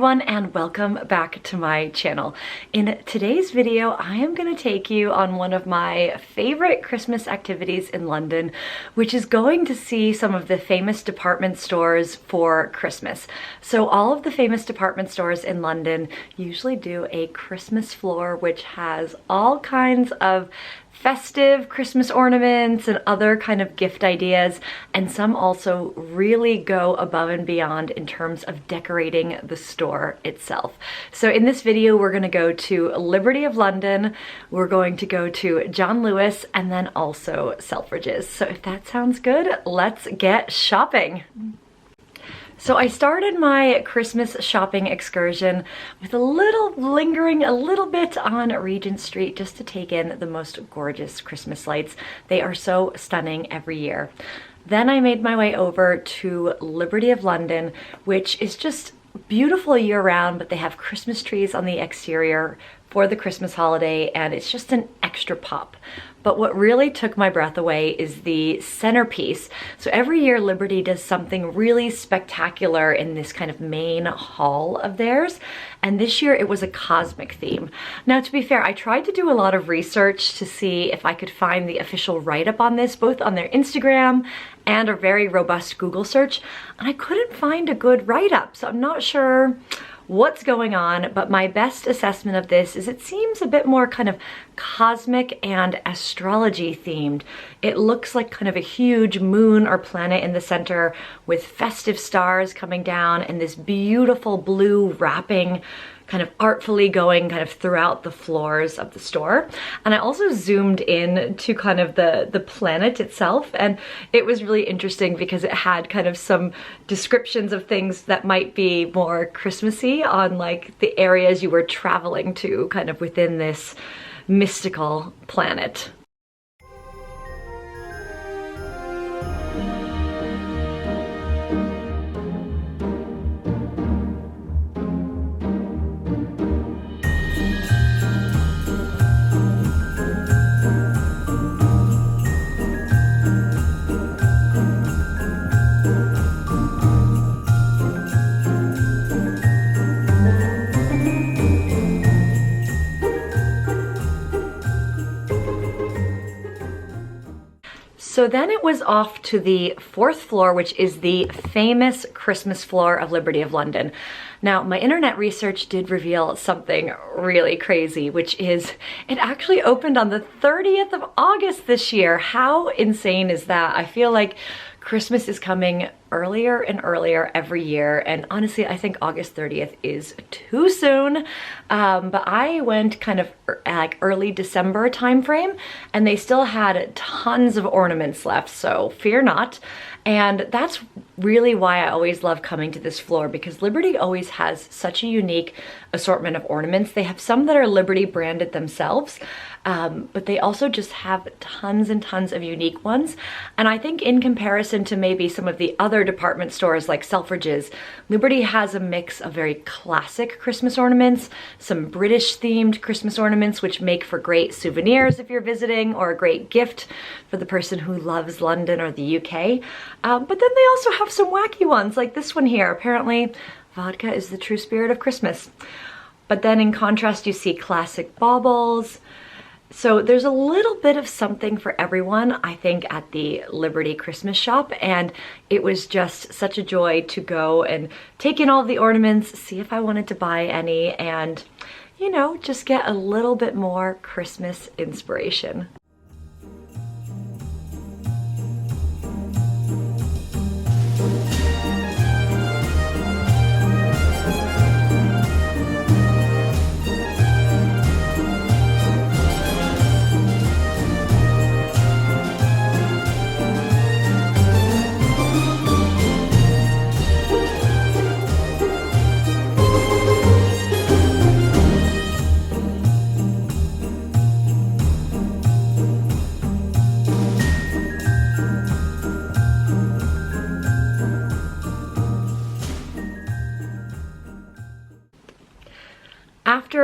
everyone, and welcome back to my channel. In today's video, I am going to take you on one of my favorite Christmas activities in London, which is going to see some of the famous department stores for Christmas. So all of the famous department stores in London usually do a Christmas floor, which has all kinds of festive Christmas ornaments and other kind of gift ideas, and some also really go above and beyond in terms of decorating the store itself. So in this video, we're going to go to Liberty of London, we're going to go to John Lewis, and then also Selfridges. So if that sounds good, let's get shopping. So I started my Christmas shopping excursion with lingering a little bit on Regent Street just to take in the most gorgeous Christmas lights. They are so stunning every year. Then I made my way over to Liberty of London, which is just beautiful year-round, but they have Christmas trees on the exterior for the Christmas holiday, and it's just an extra pop. But what really took my breath away is the centerpiece. So every year Liberty does something really spectacular in this kind of main hall of theirs, and this year it was a cosmic theme. Now, to be fair, I tried to do a lot of research to see if I could find the official write-up on this, both on their Instagram and a very robust Google search, and I couldn't find a good write-up, so I'm not sure what's going on, but my best assessment of this is it seems a bit more kind of cosmic and astrology themed. It looks like kind of a huge moon or planet in the center with festive stars coming down and this beautiful blue wrapping kind of artfully going kind of throughout the floors of the store. And I also zoomed in to kind of the planet itself, and it was really interesting because it had kind of some descriptions of things that might be more Christmassy on like the areas you were traveling to kind of within this mystical planet. So then it was off to the fourth floor, which is the famous Christmas floor of Liberty of London. Now, my internet research did reveal something really crazy, which is it actually opened on the 30th of August this year. How insane is that? I feel like Christmas is coming earlier and earlier every year, and honestly I think August 30th is too soon, but I went kind of like early December time frame, and they still had tons of ornaments left, so fear not. And that's really why I always love coming to this floor, because Liberty always has such a unique assortment of ornaments. They have some that are Liberty branded themselves, but they also just have tons and tons of unique ones. And I think in comparison to maybe some of the other department stores like Selfridges, Liberty has a mix of very classic Christmas ornaments, some British themed Christmas ornaments, which make for great souvenirs if you're visiting, or a great gift for the person who loves London or the UK. But then they also have some wacky ones like this one here. Apparently, vodka is the true spirit of Christmas. But then in contrast, you see classic baubles. So there's a little bit of something for everyone, I think, at the Liberty Christmas shop, and it was just such a joy to go and take in all the ornaments, see if I wanted to buy any, and, you know, just get a little bit more Christmas inspiration.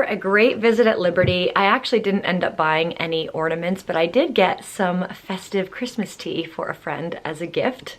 a great visit at Liberty, I actually didn't end up buying any ornaments, but I did get some festive Christmas tea for a friend as a gift.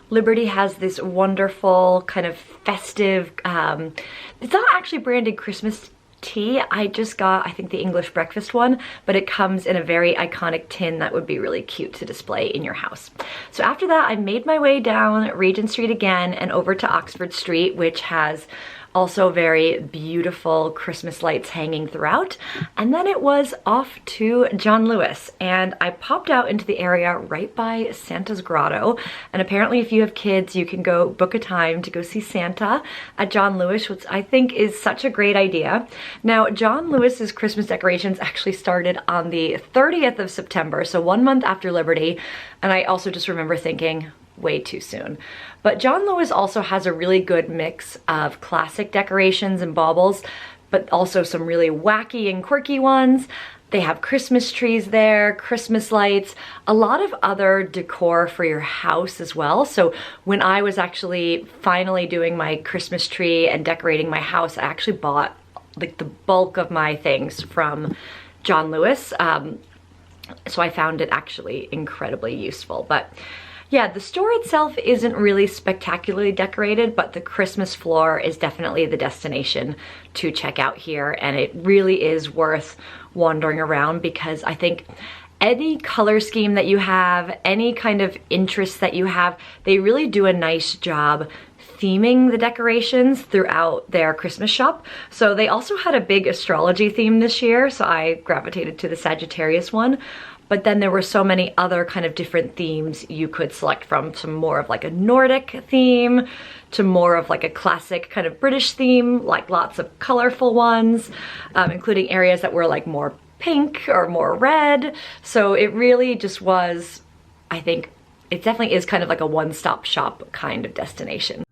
Liberty has this wonderful kind of festive, it's not actually branded Christmas tea. I just got, I think, the English breakfast one, but it comes in a very iconic tin that would be really cute to display in your house. So after that, I made my way down Regent Street again and over to Oxford Street, which has also very beautiful Christmas lights hanging throughout. And then it was off to John Lewis, and I popped out into the area right by Santa's Grotto. And apparently if you have kids, you can go book a time to go see Santa at John Lewis, which I think is such a great idea. Now, John Lewis's Christmas decorations actually started on the 30th of September, so 1 month after Liberty. And I also just remember thinking, way too soon. But John Lewis also has a really good mix of classic decorations and baubles, but also some really wacky and quirky ones. They have Christmas trees there, Christmas lights, a lot of other decor for your house as well. So when I was actually finally doing my Christmas tree and decorating my house, I actually bought like the bulk of my things from John Lewis. So I found it actually incredibly useful. But yeah, the store itself isn't really spectacularly decorated, but the Christmas floor is definitely the destination to check out here, and it really is worth wandering around because I think any color scheme that you have, any kind of interest that you have, they really do a nice job theming the decorations throughout their Christmas shop. So they also had a big astrology theme this year, so I gravitated to the Sagittarius one. But then there were so many other kind of different themes you could select from, some more of like a Nordic theme to more of like a classic kind of British theme, like lots of colorful ones, including areas that were like more pink or more red. So it really just was, I think, it definitely is kind of like a one-stop shop kind of destination.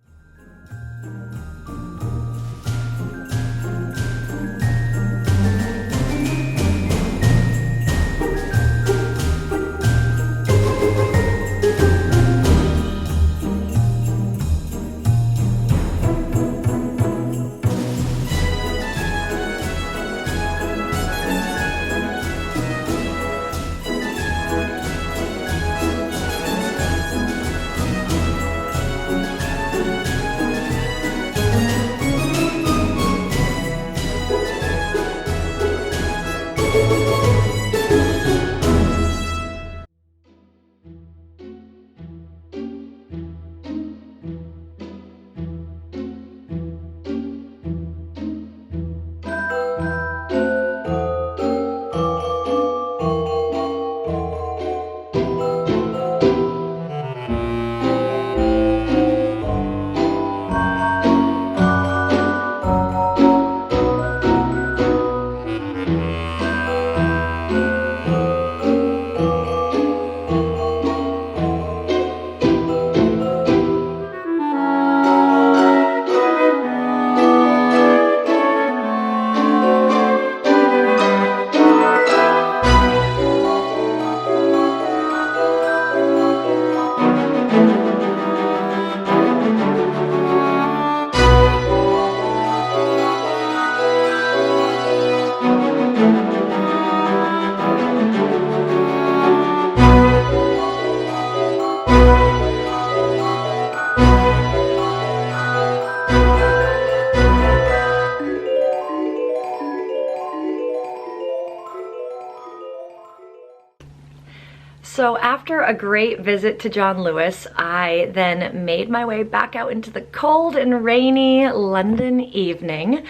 So after a great visit to John Lewis, I then made my way back out into the cold and rainy London evening,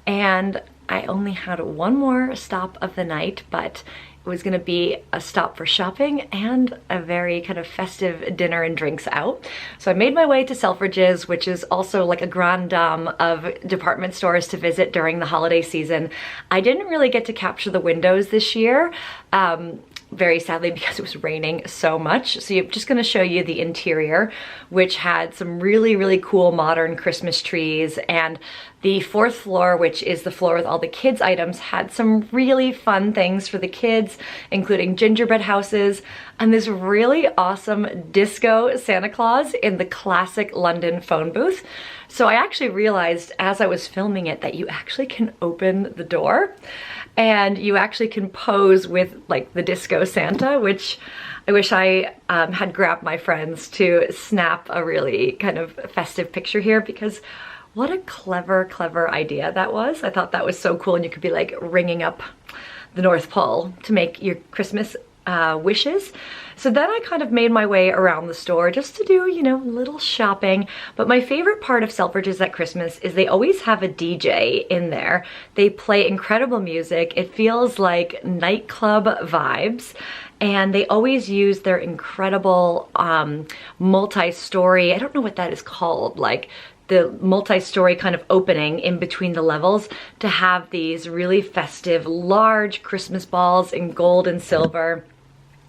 and I only had one more stop of the night, but it was gonna be a stop for shopping and a very kind of festive dinner and drinks out. So I made my way to Selfridges, which is also like a grande dame of department stores to visit during the holiday season. I didn't really get to capture the windows this year, very sadly, because it was raining so much. So I'm just gonna show you the interior, which had some really, really cool modern Christmas trees, and the fourth floor, which is the floor with all the kids' items, had some really fun things for the kids, including gingerbread houses and this really awesome disco Santa Claus in the classic London phone booth. So I actually realized as I was filming it that you actually can open the door and you actually can pose with like the disco Santa, which I wish I had grabbed my friends to snap a really kind of festive picture here, because what a clever, clever idea that was. I thought that was so cool, and you could be like ringing up the North Pole to make your Christmas wishes. So then I kind of made my way around the store just to do, you know, a little shopping. But my favorite part of Selfridges at Christmas is they always have a DJ in there. They play incredible music. It feels like nightclub vibes. And they always use their incredible multi-story, I don't know what that is called, like the multi-story kind of opening in between the levels to have these really festive, large Christmas balls in gold and silver.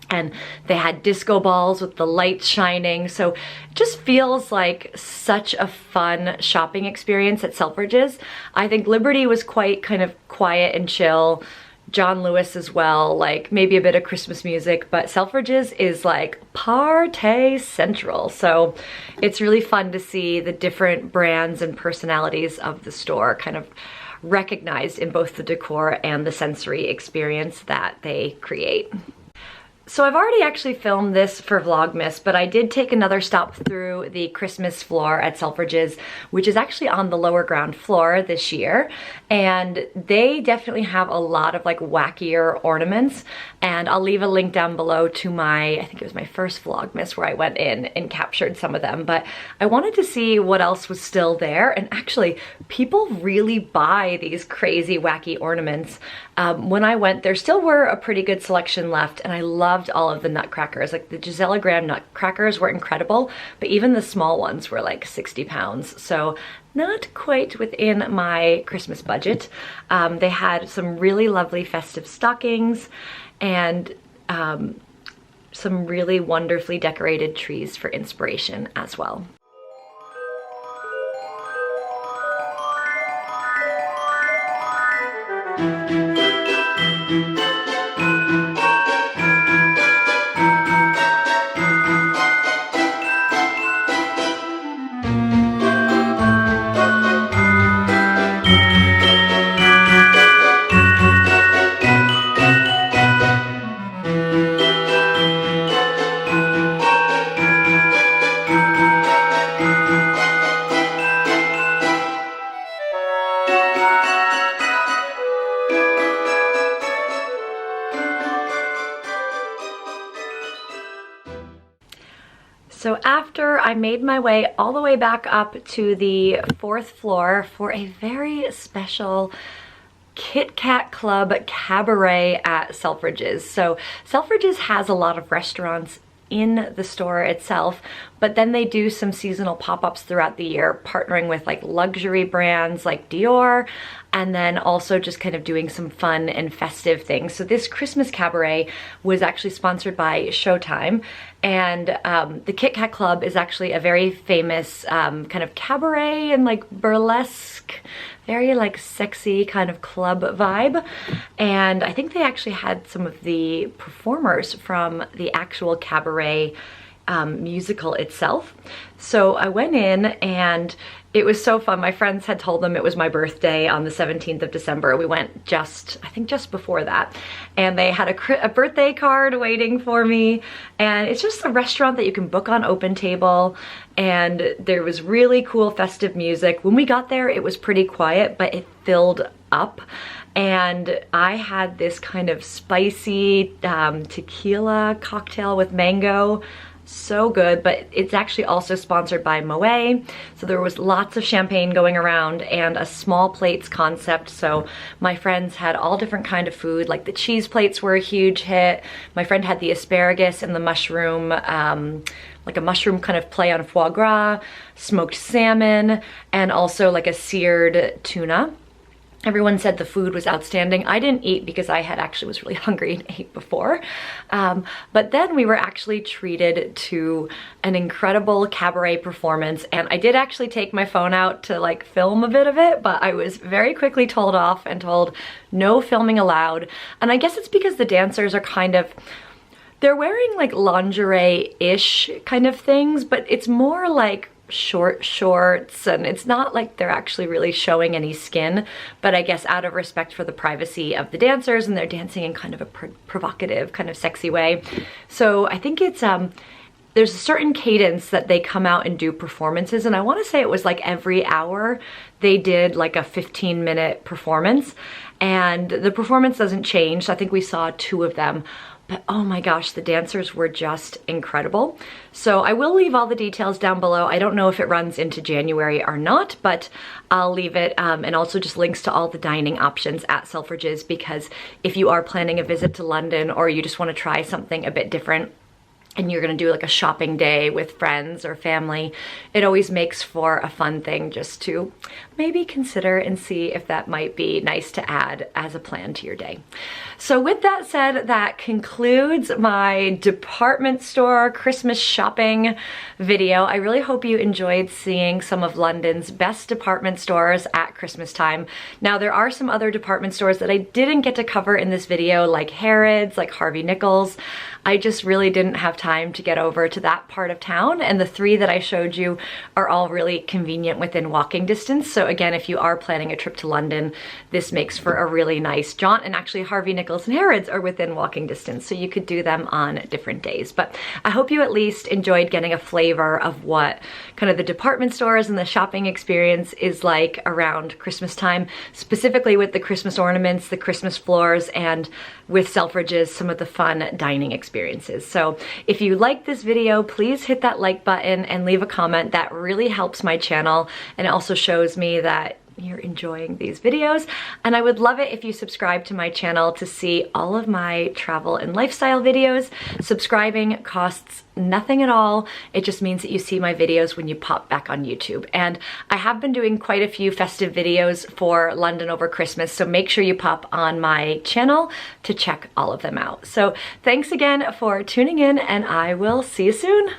And they had disco balls with the lights shining. So it just feels like such a fun shopping experience at Selfridges. I think Liberty was quite kind of quiet and chill. John Lewis as well, like maybe a bit of Christmas music, but Selfridges is like party central. So it's really fun to see the different brands and personalities of the store kind of recognized in both the decor and the sensory experience that they create. So I've already actually filmed this for Vlogmas, but I did take another stop through the Christmas floor at Selfridges, which is actually on the lower ground floor this year. And they definitely have a lot of like wackier ornaments. And I'll leave a link down below to my, I think it was my first Vlogmas where I went in and captured some of them. But I wanted to see what else was still there. And actually, people really buy these crazy wacky ornaments. When I went, there still were a pretty good selection left, and I loved all of the nutcrackers. Like the Gisela Graham nutcrackers were incredible, but even the small ones were like 60 pounds. So not quite within my Christmas budget. They had some really lovely festive stockings and some really wonderfully decorated trees for inspiration as well. So after I made my way all the way back up to the 4th floor for a very special Kit Kat Club Cabaret at Selfridges. So Selfridges has a lot of restaurants in the store itself, but then they do some seasonal pop-ups throughout the year, partnering with like luxury brands like Dior, and then also just kind of doing some fun and festive things. So this Christmas Cabaret was actually sponsored by Showtime, and the Kit Kat Club is actually a very famous kind of cabaret and like burlesque, very like sexy kind of club vibe. And I think they actually had some of the performers from the actual cabaret musical itself. So I went in and it was so fun. My friends had told them it was my birthday on the 17th of December. We went I think just before that. And they had a birthday card waiting for me. And it's just a restaurant that you can book on OpenTable. And there was really cool festive music. When we got there, it was pretty quiet, but it filled up. And I had this kind of spicy tequila cocktail with mango. So good, but it's actually also sponsored by Moet. So there was lots of champagne going around and a small plates concept. So my friends had all different kind of food, like the cheese plates were a huge hit. My friend had the asparagus and the mushroom, like a mushroom kind of play on foie gras, smoked salmon, and also like a seared tuna. Everyone said the food was outstanding. I didn't eat because I was really hungry and ate before. But then we were actually treated to an incredible cabaret performance. And I did actually take my phone out to like film a bit of it, but I was very quickly told off and told no filming allowed. And I guess it's because the dancers are they're wearing like lingerie-ish kind of things, but it's more like short shorts, and it's not like they're actually really showing any skin, but I guess out of respect for the privacy of the dancers, and they're dancing in kind of a provocative, kind of sexy way. So I think it's there's a certain cadence that they come out and do performances, and I want to say it was like every hour they did like a 15-minute performance, and the performance doesn't change. So I think we saw 2 of them. But oh my gosh, the dancers were just incredible. So I will leave all the details down below. I don't know if it runs into January or not, but I'll leave it, and also just links to all the dining options at Selfridges, because if you are planning a visit to London, or you just want to try something a bit different, and you're gonna do like a shopping day with friends or family, it always makes for a fun thing just to maybe consider and see if that might be nice to add as a plan to your day. So with that said, that concludes my department store Christmas shopping video. I really hope you enjoyed seeing some of London's best department stores at Christmas time. Now, there are some other department stores that I didn't get to cover in this video, like Harrods, like Harvey Nichols. I just really didn't have time to get over to that part of town, and the 3 that I showed you are all really convenient within walking distance. So again, if you are planning a trip to London, this makes for a really nice jaunt, and actually Harvey Nichols and Harrods are within walking distance, so you could do them on different days. But I hope you at least enjoyed getting a flavor of what kind of the department stores and the shopping experience is like around Christmas time, specifically with the Christmas ornaments, the Christmas floors, and with Selfridges, some of the fun dining experiences. So if you like this video, please hit that like button and leave a comment. That really helps my channel, and it also shows me that you're enjoying these videos. And I would love it if you subscribe to my channel to see all of my travel and lifestyle videos. Subscribing costs nothing at all. It just means that you see my videos when you pop back on YouTube. And I have been doing quite a few festive videos for London over Christmas, so make sure you pop on my channel to check all of them out. So thanks again for tuning in, and I will see you soon.